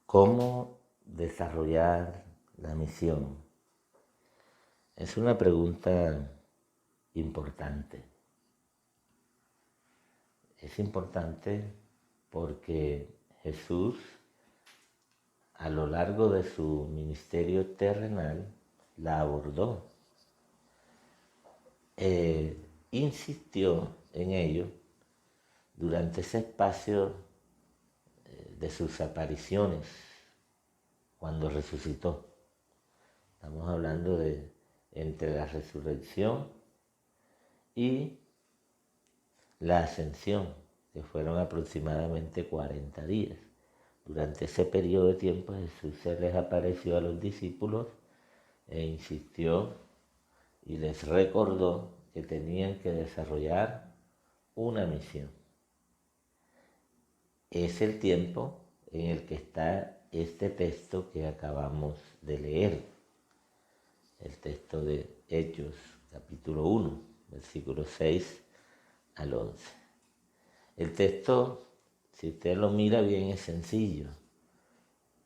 ¿Cómo desarrollar la misión? Es una pregunta importante. Es importante porque Jesús, a lo largo de su ministerio terrenal, la abordó. Insistió en ello durante ese espacio de sus apariciones, cuando resucitó. Estamos hablando de entre la resurrección y la ascensión, que fueron aproximadamente 40 días. Durante ese periodo de tiempo Jesús se les apareció a los discípulos e insistió y les recordó que tenían que desarrollar una misión. Es el tiempo en el que está este texto que acabamos de leer, el texto de Hechos, capítulo 1, versículos 6 al 11. El texto, si usted lo mira bien, es sencillo.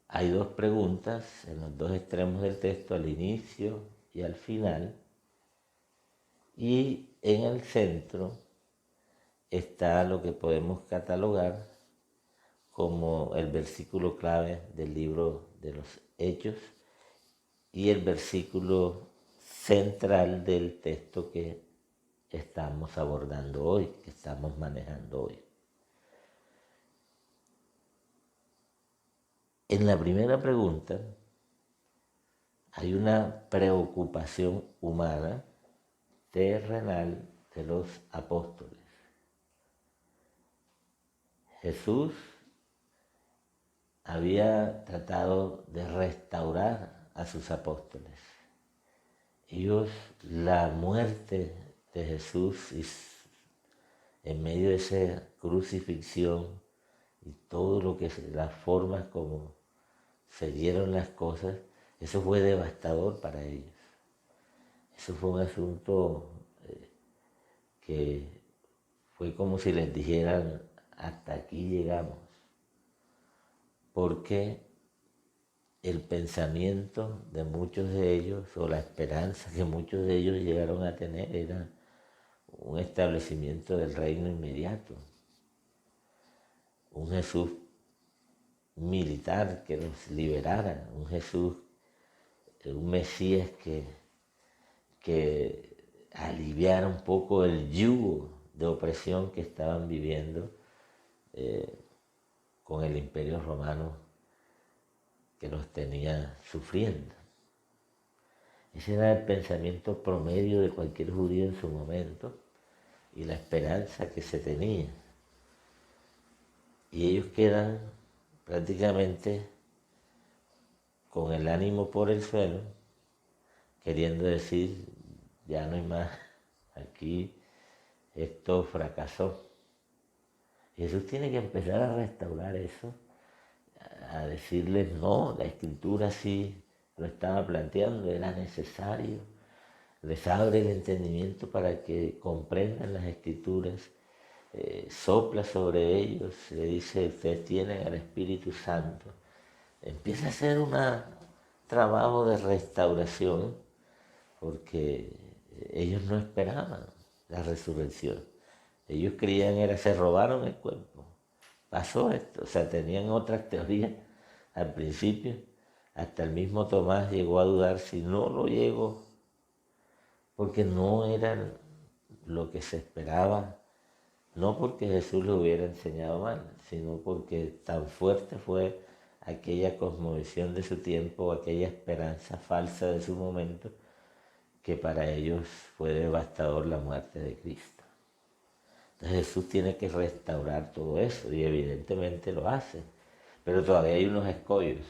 Hay dos preguntas en los dos extremos del texto, al inicio y al final, y en el centro está lo que podemos catalogar como el versículo clave del libro de los Hechos y el versículo central del texto que estamos abordando hoy, que estamos manejando hoy. En la primera pregunta hay una preocupación humana terrenal de los apóstoles. Jesús había tratado de restaurar a sus apóstoles. Ellos, la muerte de Jesús en medio de esa crucifixión y todo lo que las formas como se dieron las cosas, eso fue devastador para ellos. Eso fue un asunto que fue como si les dijeran, hasta aquí llegamos. Porque el pensamiento de muchos de ellos, o la esperanza que muchos de ellos llegaron a tener, era un establecimiento del reino inmediato. Un Jesús militar que los liberara, un Jesús, un Mesías que aliviara un poco el yugo de opresión que estaban viviendo con el Imperio Romano que los tenía sufriendo. Ese era el pensamiento promedio de cualquier judío en su momento y la esperanza que se tenía. Y ellos quedan prácticamente con el ánimo por el suelo, queriendo decir, ya no hay más, aquí esto fracasó. Jesús tiene que empezar a restaurar eso, a decirles no, la Escritura sí lo estaba planteando, era necesario. Les abre el entendimiento para que comprendan las Escrituras, sopla sobre ellos, le dice, ustedes tienen al Espíritu Santo. Empieza a hacer un trabajo de restauración porque ellos no esperaban la resurrección. Ellos creían se robaron el cuerpo. Pasó esto, o sea, tenían otras teorías al principio. Hasta el mismo Tomás llegó a dudar si no lo llegó, porque no era lo que se esperaba, no porque Jesús lo hubiera enseñado mal, sino porque tan fuerte fue aquella cosmovisión de su tiempo, aquella esperanza falsa de su momento, que para ellos fue devastador la muerte de Cristo. Entonces Jesús tiene que restaurar todo eso y evidentemente lo hace, pero todavía hay unos escollos,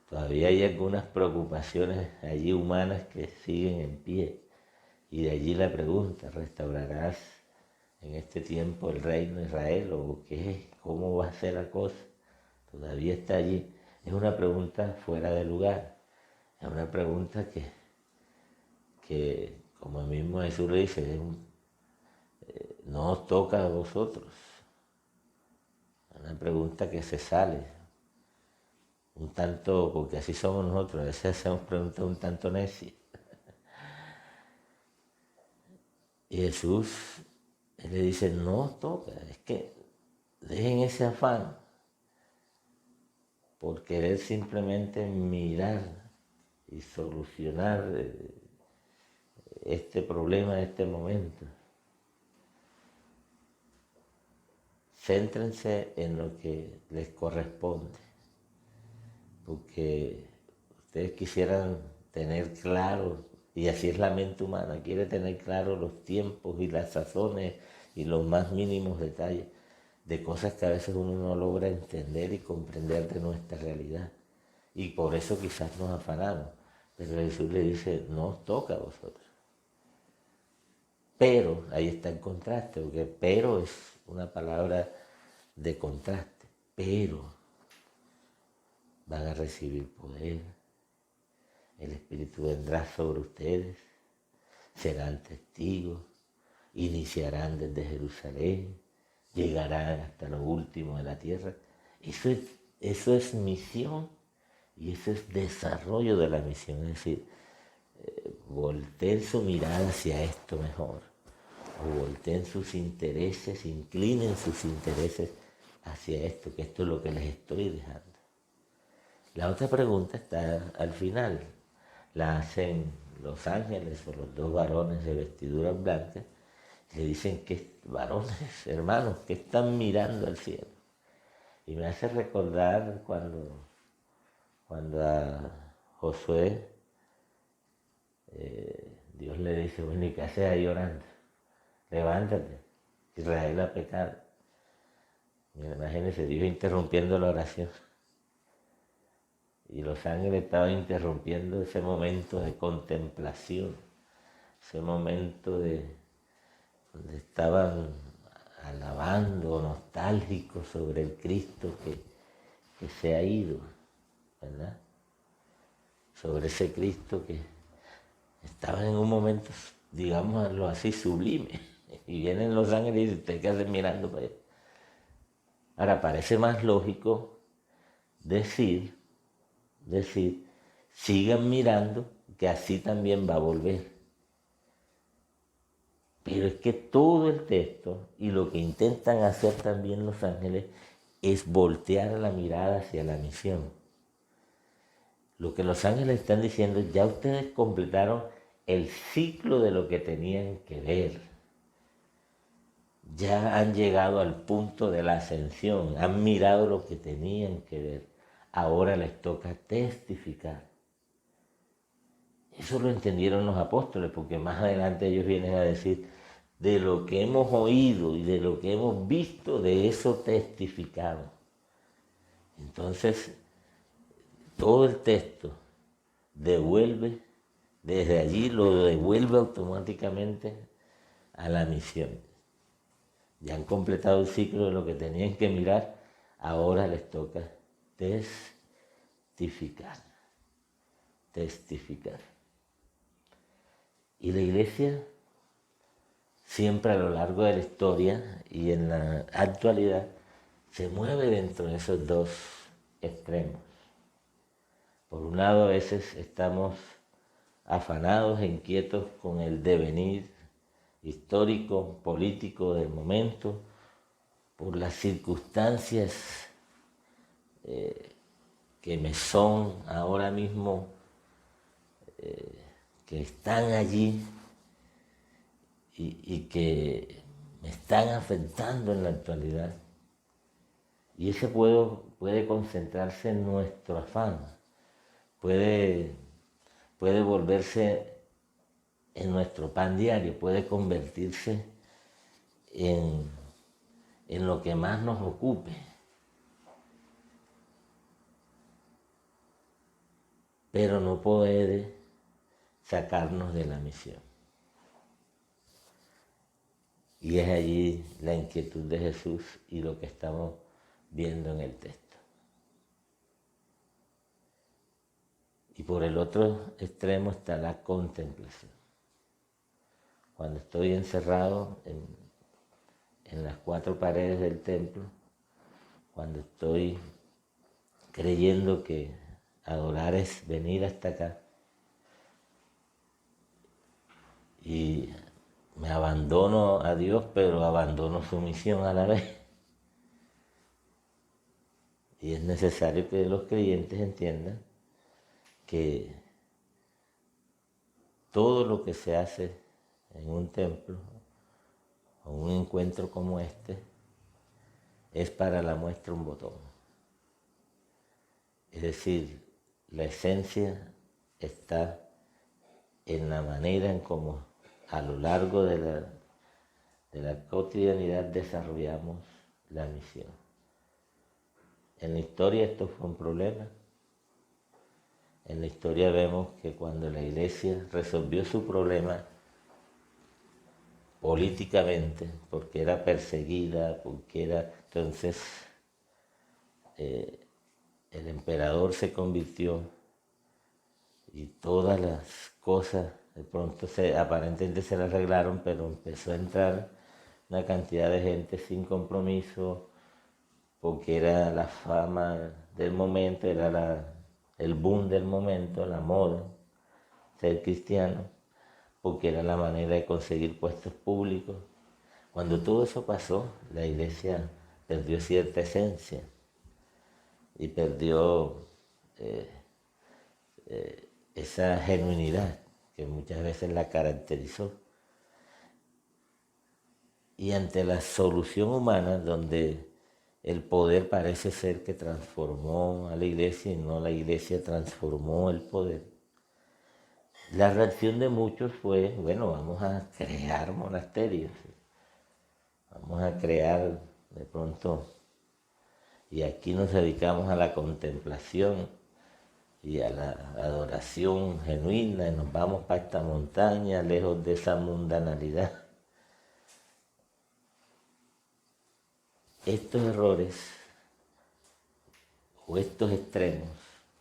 todavía hay algunas preocupaciones allí humanas que siguen en pie y de allí la pregunta, ¿restaurarás en este tiempo el reino de Israel o qué? ¿Cómo va a ser la cosa? Todavía está allí. Es una pregunta fuera de lugar, es una pregunta que como el mismo Jesús le dice, no os toca a vosotros. Es una pregunta que se sale un tanto, porque así somos nosotros, a veces hacemos preguntas un tanto necias. Y Jesús, él le dice, no os toca, es que dejen ese afán por querer simplemente mirar y solucionar este problema de este momento. Céntrense en lo que les corresponde, porque ustedes quisieran tener claro, y así es la mente humana, quiere tener claro los tiempos y las sazones y los más mínimos detalles de cosas que a veces uno no logra entender y comprender de nuestra realidad. Y por eso quizás nos afanamos. Pero Jesús le dice, no os toca a vosotros. Pero, ahí está el contraste, porque pero es una palabra de contraste. Pero van a recibir poder, el Espíritu vendrá sobre ustedes, serán testigos, iniciarán desde Jerusalén, llegarán hasta lo último de la tierra. Eso es misión y eso es desarrollo de la misión. Es decir, volteen su mirada hacia esto mejor, o volteen sus intereses, inclinen sus intereses hacia esto, que esto es lo que les estoy dejando. La otra pregunta está al final, la hacen los ángeles o los dos varones de vestiduras blancas, le dicen que varones, hermanos, que están mirando al cielo. Y me hace recordar cuando a Josué Dios le dice, bueno, ¿y qué haces ahí orando? Levántate, Israel ha pecado. Imagínense, Dios interrumpiendo la oración. Y los ángeles estaban interrumpiendo ese momento de contemplación, ese momento donde estaban alabando, nostálgicos sobre el Cristo que se ha ido, ¿verdad? Sobre ese Cristo que estaban en un momento, digámoslo así, sublime. Y vienen los ángeles y dicen, ¿usted qué hacen mirando para allá? Ahora, parece más lógico decir, sigan mirando, que así también va a volver. Pero es que todo el texto y lo que intentan hacer también los ángeles es voltear la mirada hacia la misión. Lo que los ángeles están diciendo, ya ustedes completaron el ciclo de lo que tenían que ver. Ya han llegado al punto de la ascensión, han mirado lo que tenían que ver. Ahora les toca testificar. Eso lo entendieron los apóstoles, porque más adelante ellos vienen a decir, de lo que hemos oído y de lo que hemos visto, de eso testificamos. Entonces, todo el texto devuelve, desde allí lo devuelve automáticamente a la misión. Ya han completado el ciclo de lo que tenían que mirar, ahora les toca testificar. Testificar. Y la iglesia siempre a lo largo de la historia y en la actualidad se mueve dentro de esos dos extremos. Por un lado, a veces estamos afanados e inquietos con el devenir histórico, político del momento, por las circunstancias que me son ahora mismo, que están allí y que me están afectando en la actualidad. Y ese puede concentrarse en nuestro afán, puede volverse en nuestro pan diario, puede convertirse en lo que más nos ocupe. Pero no puede sacarnos de la misión. Y es allí la inquietud de Jesús y lo que estamos viendo en el texto. Y por el otro extremo está la contemplación. Cuando estoy encerrado en las cuatro paredes del templo, cuando estoy creyendo que adorar es venir hasta acá y me abandono a Dios, pero abandono su misión a la vez. Y es necesario que los creyentes entiendan que todo lo que se hace en un templo o un encuentro como este es para la muestra un botón. Es decir, la esencia está en la manera en cómo a lo largo de la cotidianidad desarrollamos la misión. En la historia esto fue un problema. En la historia vemos que cuando la iglesia resolvió su problema políticamente, porque era perseguida, porque era... Entonces, el emperador se convirtió y todas las cosas de pronto aparentemente se las arreglaron, pero empezó a entrar una cantidad de gente sin compromiso, porque era la fama del momento, era el boom del momento, la moda, ser cristiano, porque era la manera de conseguir puestos públicos. Cuando todo eso pasó, la iglesia perdió cierta esencia y perdió esa genuinidad que muchas veces la caracterizó. Y ante la solución humana, donde el poder parece ser que transformó a la iglesia y no la iglesia transformó el poder, la reacción de muchos fue, bueno, vamos a crear monasterios, vamos a crear de pronto, y aquí nos dedicamos a la contemplación y a la adoración genuina, y nos vamos para esta montaña, lejos de esa mundanalidad. Estos errores o estos extremos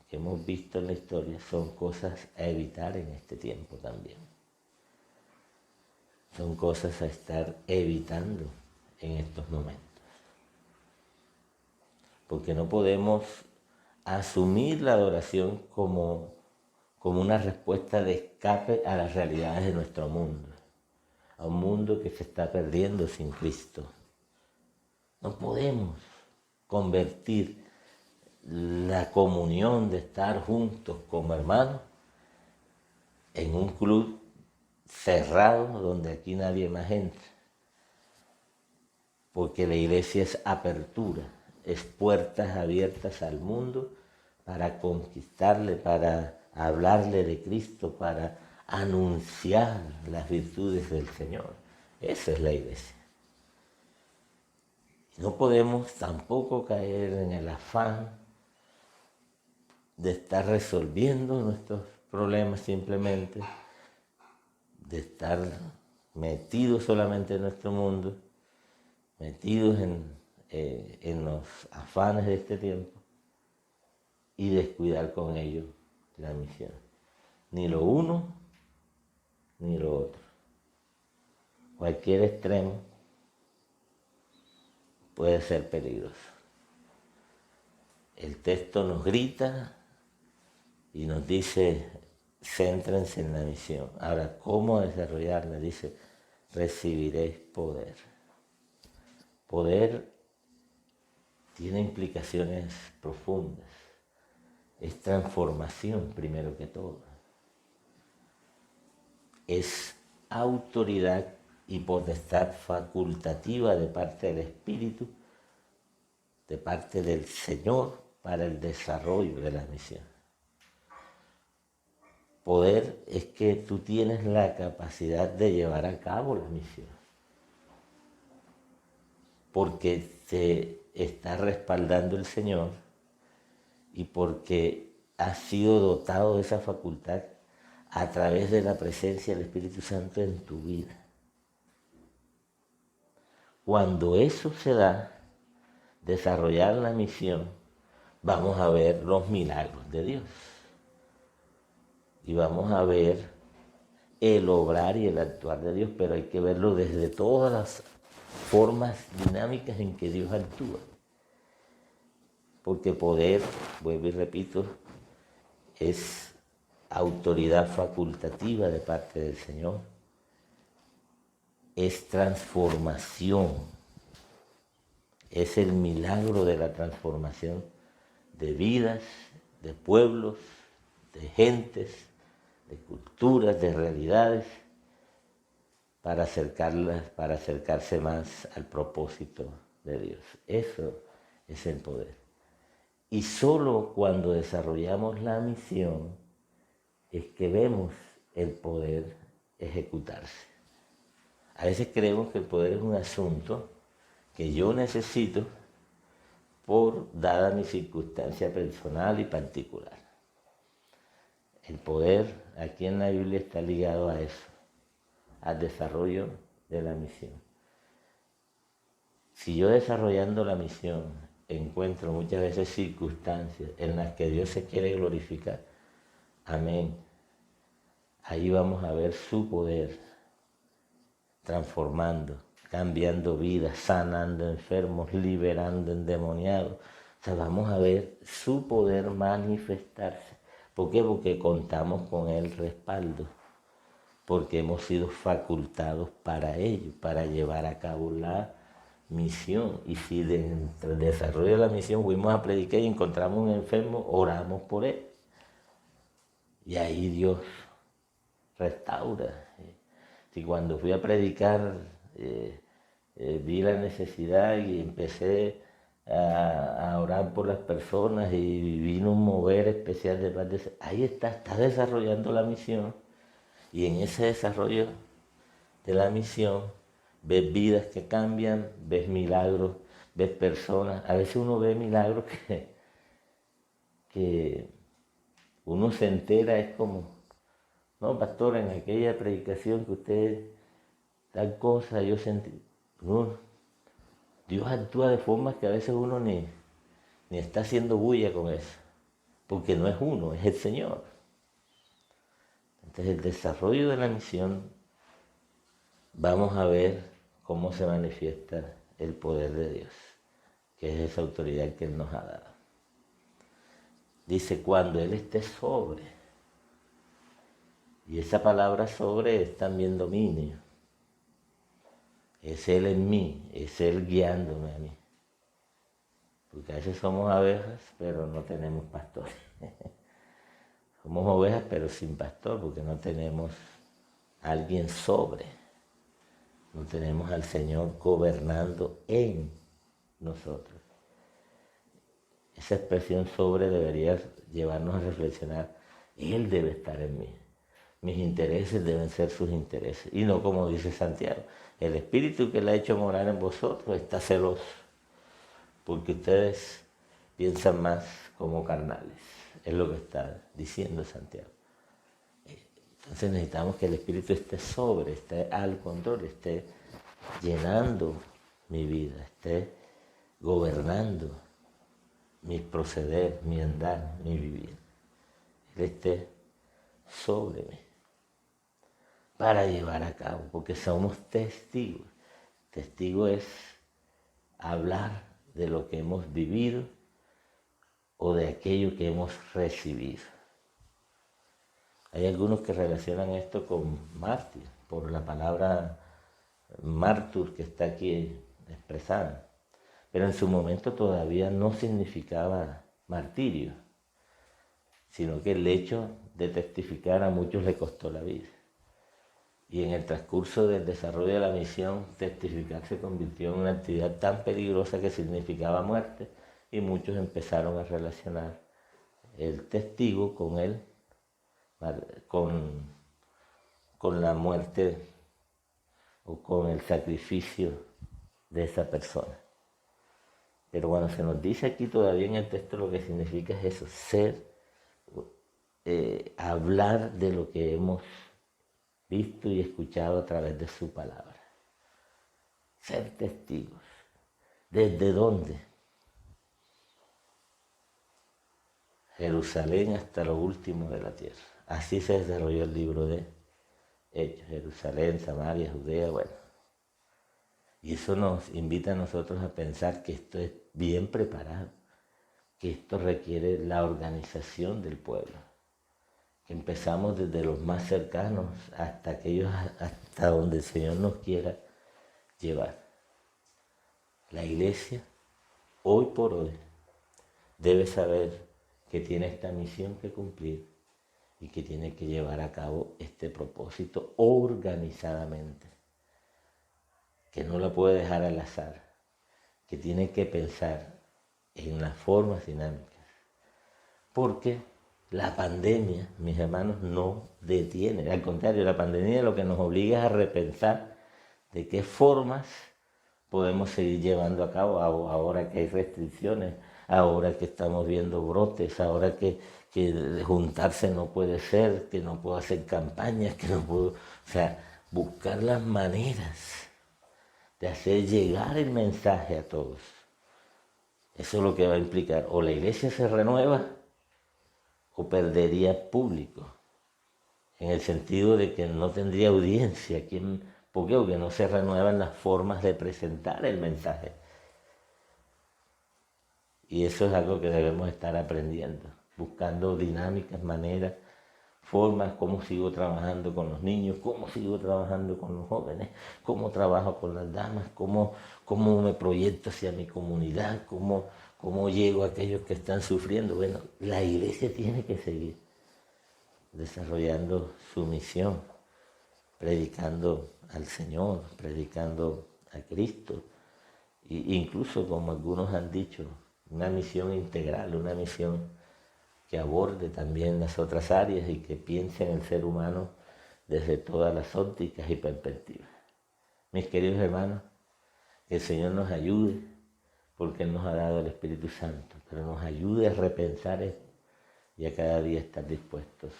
que hemos visto en la historia son cosas a evitar en este tiempo también. Son cosas a estar evitando en estos momentos. Porque no podemos asumir la adoración como una respuesta de escape a las realidades de nuestro mundo, a un mundo que se está perdiendo sin Cristo. No podemos convertir la comunión de estar juntos como hermanos en un club cerrado donde aquí nadie más entra, porque la iglesia es apertura, es puertas abiertas al mundo para conquistarle, para hablarle de Cristo, para anunciar las virtudes del Señor. Esa es la iglesia. No podemos tampoco caer en el afán de estar resolviendo nuestros problemas simplemente, de estar metidos solamente en nuestro mundo, metidos en los afanes de este tiempo y descuidar con ello la misión. Ni lo uno ni lo otro. Cualquier extremo puede ser peligroso. El texto nos grita y nos dice, céntrense en la misión. Ahora, ¿cómo desarrollarla? Dice, recibiréis poder. Poder tiene implicaciones profundas. Es transformación primero que todo. Es autoridad y potestad facultativa de parte del Espíritu, de parte del Señor para el desarrollo de la misión. Poder es que tú tienes la capacidad de llevar a cabo la misión, porque te está respaldando el Señor y porque has sido dotado de esa facultad a través de la presencia del Espíritu Santo en tu vida. Cuando eso se da, desarrollar la misión, vamos a ver los milagros de Dios. Y vamos a ver el obrar y el actuar de Dios, pero hay que verlo desde todas las formas dinámicas en que Dios actúa. porque poder, vuelvo y repito, es autoridad facultativa de parte del Señor, es transformación, es el milagro de la transformación de vidas, de pueblos, de gentes, de culturas, de realidades, para acercarse más al propósito de Dios. Eso es el poder. Y solo cuando desarrollamos la misión es que vemos el poder ejecutarse. A veces creemos que el poder es un asunto que yo necesito dada mi circunstancia personal y particular. El poder aquí en la Biblia está ligado a eso, al desarrollo de la misión. Si yo desarrollando la misión encuentro muchas veces circunstancias en las que Dios se quiere glorificar, amén, ahí vamos a ver su poder transformando, cambiando vidas, sanando enfermos, liberando endemoniados. O sea, vamos a ver su poder manifestarse. ¿Por qué? Porque contamos con el respaldo, porque hemos sido facultados para ello, para llevar a cabo la misión. Y si dentro del desarrollo de la misión fuimos a predicar y encontramos un enfermo, oramos por él. Y ahí Dios restaura. Si cuando fui a predicar vi la necesidad y empecé a orar por las personas y vino un mover especial de parte, ahí está desarrollando la misión. Y en ese desarrollo de la misión ves vidas que cambian, ves milagros, ves personas. A veces uno ve milagros que uno se entera, es como, no, pastor, en aquella predicación que usted, tal cosa, yo sentí. Dios actúa de formas que a veces uno ni está haciendo bulla con eso, porque no es uno, es el Señor. Entonces el desarrollo de la misión, vamos a ver cómo se manifiesta el poder de Dios, que es esa autoridad que Él nos ha dado. Dice, cuando Él esté sobre, y esa palabra sobre es también dominio. Es Él en mí, es Él guiándome a mí. Porque a veces somos abejas, pero no tenemos pastor. Somos ovejas, pero sin pastor, porque no tenemos a alguien sobre. No tenemos al Señor gobernando en nosotros. Esa expresión sobre debería llevarnos a reflexionar. Él debe estar en mí. Mis intereses deben ser sus intereses. Y no como dice Santiago. El Espíritu que le ha hecho morar en vosotros está celoso. Porque ustedes piensan más como carnales. Es lo que está diciendo Santiago. Entonces necesitamos que el Espíritu esté sobre, esté al control, esté llenando mi vida, esté gobernando mi proceder, mi andar, mi vivir. Él esté sobre mí para llevar a cabo, porque somos testigos. Testigo es hablar de lo que hemos vivido o de aquello que hemos recibido. Hay algunos que relacionan esto con mártir, por la palabra mártir que está aquí expresada. Pero en su momento todavía no significaba martirio, sino que el hecho de testificar a muchos le costó la vida. Y en el transcurso del desarrollo de la misión, testificar se convirtió en una actividad tan peligrosa que significaba muerte, y muchos empezaron a relacionar el testigo con la muerte o con el sacrificio de esa persona. Pero cuando se nos dice aquí todavía en el texto, lo que significa es eso, hablar de lo que hemos visto y escuchado a través de su palabra. Ser testigos. ¿Desde dónde? Jerusalén hasta lo último de la tierra. Así se desarrolló el libro de Hechos. Jerusalén, Samaria, Judea, bueno. Y eso nos invita a nosotros a pensar que esto es bien preparado, que esto requiere la organización del pueblo, que empezamos desde los más cercanos hasta donde el Señor nos quiera llevar. La iglesia, hoy por hoy, debe saber que tiene esta misión que cumplir y que tiene que llevar a cabo este propósito organizadamente, que no la puede dejar al azar, que tiene que pensar en las formas dinámicas, porque la pandemia, mis hermanos, no detiene, al contrario, la pandemia lo que nos obliga es a repensar de qué formas podemos seguir llevando a cabo ahora que hay restricciones, ahora que estamos viendo brotes, ahora que juntarse no puede ser, que no puedo hacer campañas, que no puedo... O sea, buscar las maneras de hacer llegar el mensaje a todos. Eso es lo que va a implicar. O la iglesia se renueva o perdería público. En el sentido de que no tendría audiencia. ¿Por qué? Porque no se renuevan las formas de presentar el mensaje. Y eso es algo que debemos estar aprendiendo, buscando dinámicas, maneras, formas, cómo sigo trabajando con los niños, cómo sigo trabajando con los jóvenes, cómo trabajo con las damas, cómo me proyecto hacia mi comunidad, cómo llego a aquellos que están sufriendo. Bueno, la iglesia tiene que seguir desarrollando su misión, predicando al Señor, predicando a Cristo, e incluso, como algunos han dicho, una misión integral, una misión que aborde también las otras áreas y que piense en el ser humano desde todas las ópticas y perspectivas. Mis queridos hermanos, que el Señor nos ayude, porque Él nos ha dado el Espíritu Santo, pero nos ayude a repensar esto y a cada día estar dispuestos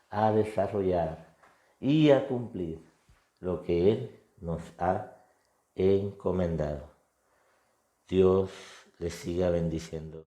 a desarrollar y a cumplir lo que Él nos ha encomendado. Dios les siga bendiciendo.